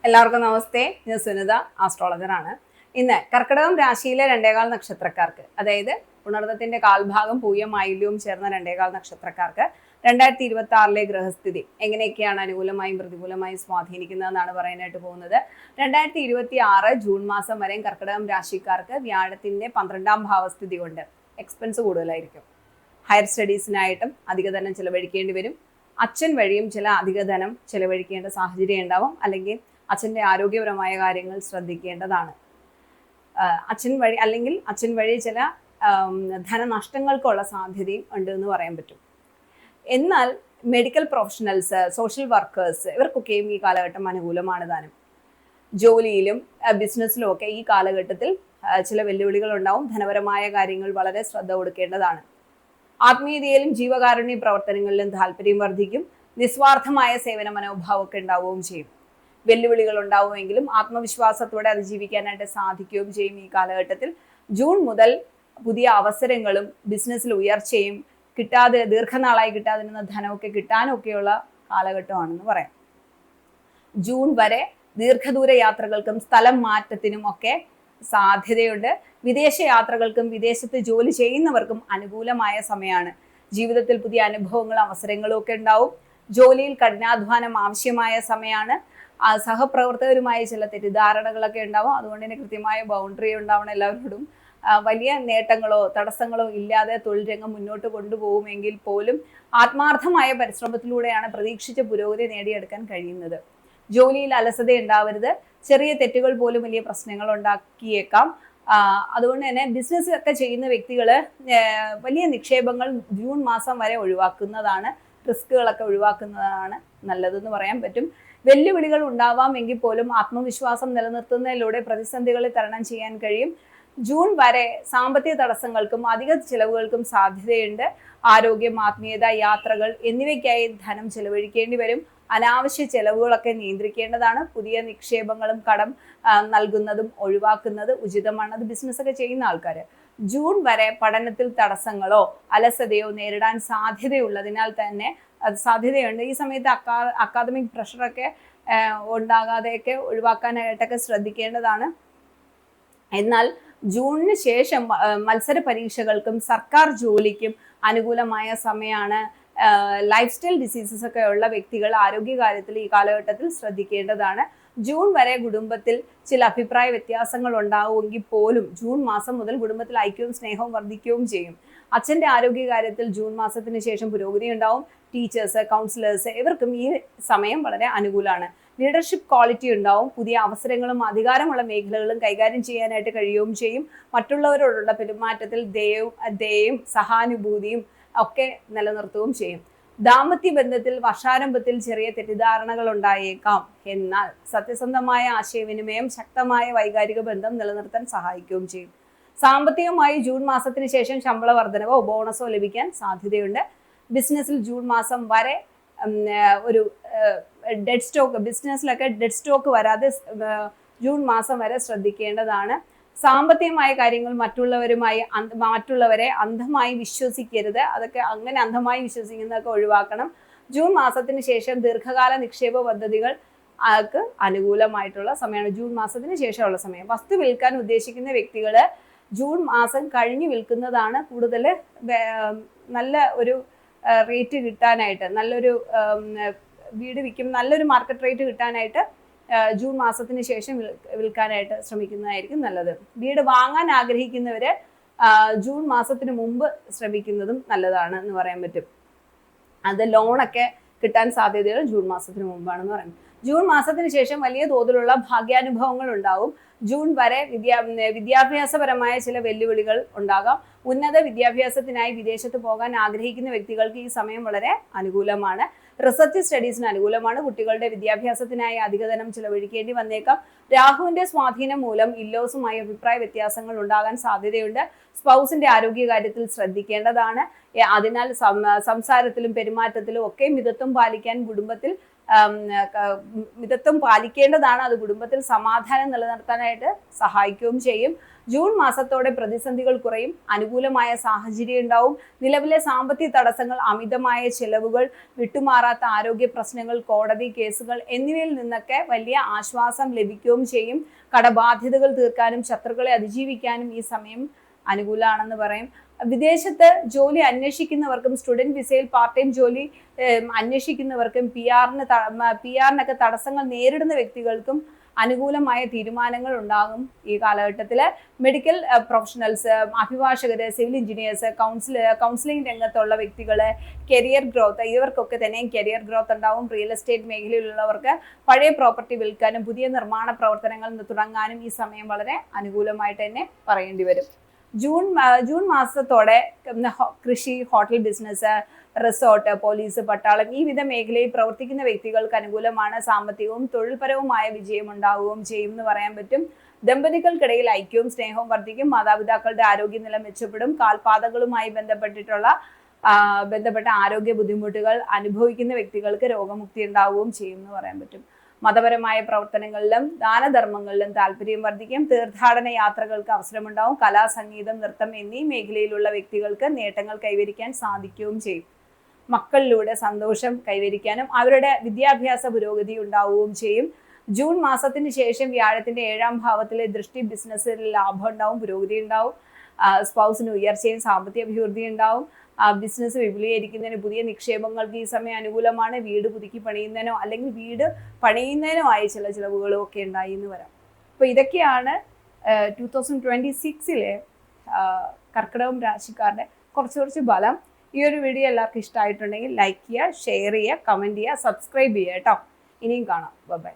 എല്ലാവർക്കും നമസ്തേ. ഞാൻ സുനിത, ആസ്ട്രോളജറാണ്. ഇന്ന് കർക്കിടകം രാശിയിലെ 2 നക്ഷത്രക്കാർക്ക്, അതായത് പുണർദത്തിന്റെ കാൽഭാഗം പൂയം ആയില്യവും ചേർന്ന 2 നക്ഷത്രക്കാർക്ക് 2026 ഗ്രഹസ്ഥിതി എങ്ങനെയൊക്കെയാണ് അനുകൂലമായും പ്രതികൂലമായും സ്വാധീനിക്കുന്നതെന്നാണ് പറയാനായിട്ട് പോകുന്നത്. 2026 ജൂൺ മാസം വരെയും കർക്കിടകം രാശിക്കാർക്ക് വ്യാഴത്തിന്റെ 12ാം ഭാവസ്ഥിതി കൊണ്ട് എക്സ്പെൻസ് കൂടുതലായിരിക്കും. ഹയർ സ്റ്റഡീസിനായിട്ടും അധിക ധനം ചിലവഴിക്കേണ്ടി വരും. അച്ഛൻ വഴിയും ചില അധിക ധനം ചിലവഴിക്കേണ്ട സാഹചര്യം ഉണ്ടാവും. അല്ലെങ്കിൽ അച്ഛൻ്റെ ആരോഗ്യപരമായ കാര്യങ്ങൾ ശ്രദ്ധിക്കേണ്ടതാണ്. അച്ഛൻ വഴി ചില ധനനഷ്ടങ്ങൾക്കുള്ള സാധ്യതയും ഉണ്ട് എന്ന് പറയാൻ പറ്റും. എന്നാൽ മെഡിക്കൽ പ്രൊഫഷണൽസ്, സോഷ്യൽ വർക്കേഴ്സ് ഇവർക്കൊക്കെയും ഈ കാലഘട്ടം അനുകൂലമാണ് താനും. ജോലിയിലും ബിസിനസ്സിലും ഒക്കെ ഈ കാലഘട്ടത്തിൽ ചില വെല്ലുവിളികൾ ഉണ്ടാവും. ധനപരമായ കാര്യങ്ങൾ വളരെ ശ്രദ്ധ കൊടുക്കേണ്ടതാണ്. ആത്മീയതയിലും ജീവകാരുണ്യ പ്രവർത്തനങ്ങളിലും താല്പര്യം വർദ്ധിക്കും. നിസ്വാർത്ഥമായ സേവന മനോഭാവമൊക്കെ ഉണ്ടാവുകയും ചെയ്യും. വെല്ലുവിളികൾ ഉണ്ടാവുമെങ്കിലും ആത്മവിശ്വാസത്തോടെ അതിജീവിക്കാനായിട്ട് സാധിക്കുകയും ചെയ്യും. ഈ കാലഘട്ടത്തിൽ ജൂൺ മുതൽ പുതിയ അവസരങ്ങളും ബിസിനസ്സിൽ ഉയർച്ചയും ദീർഘനാളായി കിട്ടാതിരുന്ന ധനമൊക്കെ കിട്ടാനൊക്കെയുള്ള കാലഘട്ടമാണെന്ന് പറയാം. ജൂൺ വരെ ദീർഘദൂര യാത്രകൾക്കും സ്ഥലം മാറ്റത്തിനും ഒക്കെ സാധ്യതയുണ്ട്. വിദേശ യാത്രകൾക്കും വിദേശത്ത് ജോലി ചെയ്യുന്നവർക്കും അനുകൂലമായ സമയമാണ്. ജീവിതത്തിൽ പുതിയ അനുഭവങ്ങളും അവസരങ്ങളും ഒക്കെ ഉണ്ടാവും. ജോലിയിൽ കഠിനാധ്വാനം ആവശ്യമായ സമയമാണ്. സഹപ്രവർത്തകരുമായി ചില തെറ്റിദ്ധാരണകളൊക്കെ ഉണ്ടാവും. അതുകൊണ്ട് തന്നെ കൃത്യമായ ബൗണ്ടറി ഉണ്ടാവണം എല്ലാവരോടും. വലിയ നേട്ടങ്ങളോ തടസ്സങ്ങളോ ഇല്ലാതെ തൊഴിൽ രംഗം മുന്നോട്ട് കൊണ്ടുപോകുമെങ്കിൽ പോലും ആത്മാർത്ഥമായ പരിശ്രമത്തിലൂടെയാണ് പ്രതീക്ഷിച്ച പുരോഗതി നേടിയെടുക്കാൻ കഴിയുന്നത്. ജോലിയിൽ അലസത ഉണ്ടാവരുത്. ചെറിയ തെറ്റുകൾ പോലും വലിയ പ്രശ്നങ്ങൾ ഉണ്ടാക്കിയേക്കാം. അതുകൊണ്ട് തന്നെ ബിസിനസ് ഒക്കെ ചെയ്യുന്ന വ്യക്തികൾ വലിയ നിക്ഷേപങ്ങൾ ജൂൺ മാസം വരെ ഒഴിവാക്കുന്നതാണ്. റിസ്കുകളൊക്കെ ഒഴിവാക്കുന്നതാണ് നല്ലതെന്ന് പറയാൻ പറ്റും. വെല്ലുവിളികൾ ഉണ്ടാവാമെങ്കിൽ പോലും ആത്മവിശ്വാസം നിലനിർത്തുന്നതിലൂടെ പ്രതിസന്ധികളെ തരണം ചെയ്യാൻ കഴിയും. ജൂൺ വരെ സാമ്പത്തിക തടസ്സങ്ങൾക്കും അധിക ചിലവുകൾക്കും സാധ്യതയുണ്ട്. ആരോഗ്യം, ആത്മീയത, യാത്രകൾ എന്നിവയ്ക്കായി ധനം ചെലവഴിക്കേണ്ടി വരും. അനാവശ്യ ചെലവുകളൊക്കെ നിയന്ത്രിക്കേണ്ടതാണ്. പുതിയ നിക്ഷേപങ്ങളും കടം നൽകുന്നതും ഒഴിവാക്കുന്നത് ഉചിതമാണ്. അത് ബിസിനസ്സൊക്കെ ചെയ്യുന്ന ആൾക്കാർ. ജൂൺ വരെ പഠനത്തിൽ തടസ്സങ്ങളോ അലസതയോ നേരിടാൻ സാധ്യതയുള്ളതിനാൽ തന്നെ സാധ്യതയുണ്ട്. ഈ സമയത്ത് അക്കാദമിക് പ്രഷറൊക്കെ ഉണ്ടാകാതെയൊക്കെ ഒഴിവാക്കാനായിട്ടൊക്കെ ശ്രദ്ധിക്കേണ്ടതാണ്. എന്നാൽ ജൂണിന് ശേഷം മത്സര പരീക്ഷകൾക്കും സർക്കാർ ജോലിക്കും അനുകൂലമായ സമയമാണ്. ലൈഫ് സ്റ്റൈൽ ഡിസീസസ് ഒക്കെ ഉള്ള വ്യക്തികൾ ആരോഗ്യകാര്യത്തിൽ ഈ കാലഘട്ടത്തിൽ ശ്രദ്ധിക്കേണ്ടതാണ്. ജൂൺ വരെ കുടുംബത്തിൽ ചില അഭിപ്രായ വ്യത്യാസങ്ങൾ ഉണ്ടാവുമെങ്കിൽ പോലും ജൂൺ മാസം മുതൽ കുടുംബത്തിൽ ഐക്യവും സ്നേഹവും വർദ്ധിക്കുകയും ചെയ്യും. അച്ഛൻ്റെ ആരോഗ്യകാര്യത്തിൽ ജൂൺ മാസത്തിന് ശേഷം പുരോഗതി ഉണ്ടാവും. ടീച്ചേഴ്സ്, കൗൺസിലേഴ്സ് ഇവർക്കും ഈ സമയം വളരെ അനുകൂലമാണ്. ലീഡർഷിപ്പ് ക്വാളിറ്റി ഉണ്ടാവും. പുതിയ അവസരങ്ങളും അധികാരമുള്ള മേഖലകളും കൈകാര്യം ചെയ്യാനായിട്ട് കഴിയുകയും ചെയ്യും. മറ്റുള്ളവരോടുള്ള പെരുമാറ്റത്തിൽ ദയയും സഹാനുഭൂതിയും ഒക്കെ നിലനിർത്തുകയും ചെയ്യും. ദാമ്പത്യ ബന്ധത്തിൽ വർഷാരംഭത്തിൽ ചെറിയ തെറ്റിദ്ധാരണകൾ ഉണ്ടായേക്കാം. എന്നാൽ സത്യസന്ധമായ ആശയവിനിമയം ശക്തമായ വൈകാരിക ബന്ധം നിലനിർത്താൻ സഹായിക്കുകയും ചെയ്യും. സാമ്പത്തികമായി ജൂൺ മാസത്തിന് ശേഷം ശമ്പള വർധനവോ ബോണസോ ലഭിക്കാൻ സാധ്യതയുണ്ട്. ബിസിനസ്സിൽ ജൂൺ മാസം വരെ ഒരു ബിസിനസ്സിലൊക്കെ ഡെഡ് സ്റ്റോക്ക് വരാതെ ജൂൺ മാസം വരെ ശ്രദ്ധിക്കേണ്ടതാണ്. സാമ്പത്തികമായ കാര്യങ്ങൾ മറ്റുള്ളവരെ അന്ധമായി വിശ്വസിക്കരുത്. അതൊക്കെ അങ്ങനെ അന്ധമായി വിശ്വസിക്കുന്നതൊക്കെ ഒഴിവാക്കണം. ജൂൺ മാസത്തിന് ശേഷം ദീർഘകാല നിക്ഷേപ പദ്ധതികൾ അനുകൂലമായിട്ടുള്ള സമയമാണ്. ജൂൺ മാസത്തിന് ശേഷമുള്ള സമയം. വസ്തു വിൽക്കാൻ ഉദ്ദേശിക്കുന്ന വ്യക്തികൾ ജൂൺ മാസം കഴിഞ്ഞ് വിൽക്കുന്നതാണ് കൂടുതൽ നല്ല ഒരു റേറ്റ് കിട്ടാനായിട്ട്, നല്ലൊരു വീട് നല്ലൊരു മാർക്കറ്റ് റേറ്റ് കിട്ടാനായിട്ട് ജൂൺ മാസത്തിന് ശേഷം വിൽക്കാനായിട്ട് ശ്രമിക്കുന്നതായിരിക്കും നല്ലത്. വീട് വാങ്ങാൻ ആഗ്രഹിക്കുന്നവര് ജൂൺ മാസത്തിന് മുമ്പ് ശ്രമിക്കുന്നതും നല്ലതാണ് എന്ന് പറയാൻ പറ്റും. അത് ലോണൊക്കെ കിട്ടാൻ സാധ്യതകൾ ജൂൺ മാസത്തിന് മുമ്പാണെന്ന് പറയുന്നത്. ജൂൺ മാസത്തിന് ശേഷം വലിയ തോതിലുള്ള ഭാഗ്യാനുഭവങ്ങൾ ഉണ്ടാവും. ജൂൺ വരെ വിദ്യാഭ്യാസപരമായ ചില വെല്ലുവിളികൾ ഉണ്ടാകാം. ഉന്നത വിദ്യാഭ്യാസത്തിനായി വിദേശത്ത് പോകാൻ ആഗ്രഹിക്കുന്ന വ്യക്തികൾക്ക് ഈ സമയം വളരെ അനുകൂലമാണ്. റിസർച്ച് സ്റ്റഡീസിന് അനുകൂലമാണ്. കുട്ടികളുടെ വിദ്യാഭ്യാസത്തിനായി അധിക ധനം ചിലവഴിക്കേണ്ടി വന്നേക്കാം. രാഹുവിന്റെ സ്വാധീനം മൂലം ഇല്ലോസുമായി അഭിപ്രായ വ്യത്യാസങ്ങൾ ഉണ്ടാകാൻ സാധ്യതയുണ്ട്. സ്പൗസിന്റെ ആരോഗ്യകാര്യത്തിൽ ശ്രദ്ധിക്കേണ്ടതാണ്. അതിനാൽ സംസാരത്തിലും പെരുമാറ്റത്തിലും ഒക്കെ മിതത്വം പാലിക്കാൻ കുടുംബത്തിൽ മിതത്വം പാലിക്കേണ്ടതാണ്. അത് കുടുംബത്തിൽ സമാധാനം നിലനിർത്താനായിട്ട് സഹായിക്കുകയും ചെയ്യും. ജൂൺ മാസത്തോടെ പ്രതിസന്ധികൾ കുറയും, അനുകൂലമായ സാഹചര്യം ഉണ്ടാവും. നിലവിലെ സാമ്പത്തിക തടസ്സങ്ങൾ, അമിതമായ ചെലവുകൾ, വിട്ടുമാറാത്ത ആരോഗ്യ പ്രശ്നങ്ങൾ, കോടതി കേസുകൾ എന്നിവയിൽ നിന്നൊക്കെ വലിയ ആശ്വാസം ലഭിക്കുകയും ചെയ്യും. കടബാധ്യതകൾ തീർക്കാനും ശത്രുക്കളെ അതിജീവിക്കാനും ഈ സമയം അനുകൂലമാണെന്ന് പറയും. വിദേശത്ത് ജോലി അന്വേഷിക്കുന്നവർക്കും സ്റ്റുഡന്റ് വിസയിൽ പാർട്ട് ടൈം ജോലി അന്വേഷിക്കുന്നവർക്കും പി ആറിനൊക്കെ തടസ്സങ്ങൾ നേരിടുന്ന വ്യക്തികൾക്കും അനുകൂലമായ തീരുമാനങ്ങൾ ഉണ്ടാകും ഈ കാലഘട്ടത്തിൽ. മെഡിക്കൽ പ്രൊഫഷണൽസ്, അഭിഭാഷകര്, സിവിൽ എഞ്ചിനീയേഴ്സ്, കൗൺസിലിംഗ് രംഗത്തുള്ള വ്യക്തികൾ, കരിയർ ഗ്രോത്ത്, ഇവർക്കൊക്കെ തന്നെ കരിയർ ഗ്രോത്ത് ഉണ്ടാവും. റിയൽ എസ്റ്റേറ്റ് മേഖലയിലുള്ളവർക്ക് പഴയ പ്രോപ്പർട്ടി വിൽക്കാനും പുതിയ നിർമ്മാണ പ്രവർത്തനങ്ങൾ തുടങ്ങാനും ഈ സമയം വളരെ അനുകൂലമായിട്ട് തന്നെ പറയേണ്ടി വരും. ജൂൺ മാസത്തോടെ കൃഷി, ഹോട്ടൽ ബിസിനസ്, റിസോർട്ട്, പോലീസ്, പട്ടാളം ഈ വിധ മേഖലയിൽ പ്രവർത്തിക്കുന്ന വ്യക്തികൾക്ക് അനുകൂലമാണ്. സാമ്പത്തികവും തൊഴിൽപരവുമായ വിജയം ഉണ്ടാവുകയും ചെയ്യും എന്ന് പറയാൻ പറ്റും. ദമ്പതികൾക്കിടയിൽ ഐക്യവും സ്നേഹവും വർദ്ധിക്കും. മാതാപിതാക്കളുടെ ആരോഗ്യനില മെച്ചപ്പെടും. കാൽപാതകളുമായി ബന്ധപ്പെട്ട ആരോഗ്യ ബുദ്ധിമുട്ടുകൾ അനുഭവിക്കുന്ന വ്യക്തികൾക്ക് രോഗമുക്തി ഉണ്ടാവുകയും ചെയ്യും എന്ന് പറയാൻ പറ്റും. മതപരമായ പ്രവർത്തനങ്ങളിലും ദാനധർമ്മങ്ങളിലും താല്പര്യം വർദ്ധിക്കും. തീർത്ഥാടന യാത്രകൾക്ക് അവസരമുണ്ടാവും. കലാ, സംഗീതം, നൃത്തം എന്നീ മേഖലയിലുള്ള വ്യക്തികൾക്ക് നേട്ടങ്ങൾ കൈവരിക്കാൻ സാധിക്കുകയും ചെയ്യും. മക്കളിലൂടെ സന്തോഷം കൈവരിക്കാനും അവരുടെ വിദ്യാഭ്യാസ പുരോഗതി ഉണ്ടാവുകയും ചെയ്യും. ജൂൺ മാസത്തിന് ശേഷം വ്യാഴത്തിന്റെ 7ാം ഭാവത്തിലെ ദൃഷ്ടി ബിസിനസ്സിൽ ലാഭം ഉണ്ടാവും, പുരോഗതി ഉണ്ടാവും. സ്പൗസിന് ഉയർച്ചയും സാമ്പത്തിക അഭിവൃദ്ധി ഉണ്ടാവും. ബിസിനസ് വിപുലീകരിക്കുന്നതിന്, പുതിയ നിക്ഷേപങ്ങൾക്ക് ഈ സമയം അനുകൂലമാണ്. വീട് പുതുക്കി പണിയുന്നതിനോ അല്ലെങ്കിൽ വീട് പണിയുന്നതിനോ ആയ ചില ചിലവുകളും ഒക്കെ ഉണ്ടായി എന്ന് വരാം. അപ്പോൾ ഇതൊക്കെയാണ് 2026 കർക്കിടകം രാശിക്കാരുടെ കുറച്ച് ബലം. ഈ ഒരു വീഡിയോ എല്ലാവർക്കും ഇഷ്ടമായിട്ടുണ്ടെങ്കിൽ ലൈക്ക് ചെയ്യുക, ഷെയർ ചെയ്യുക, കമൻറ്റ് ചെയ്യുക, സബ്സ്ക്രൈബ് ചെയ്യുക കേട്ടോ. ഇനിയും കാണാം. ബൈ.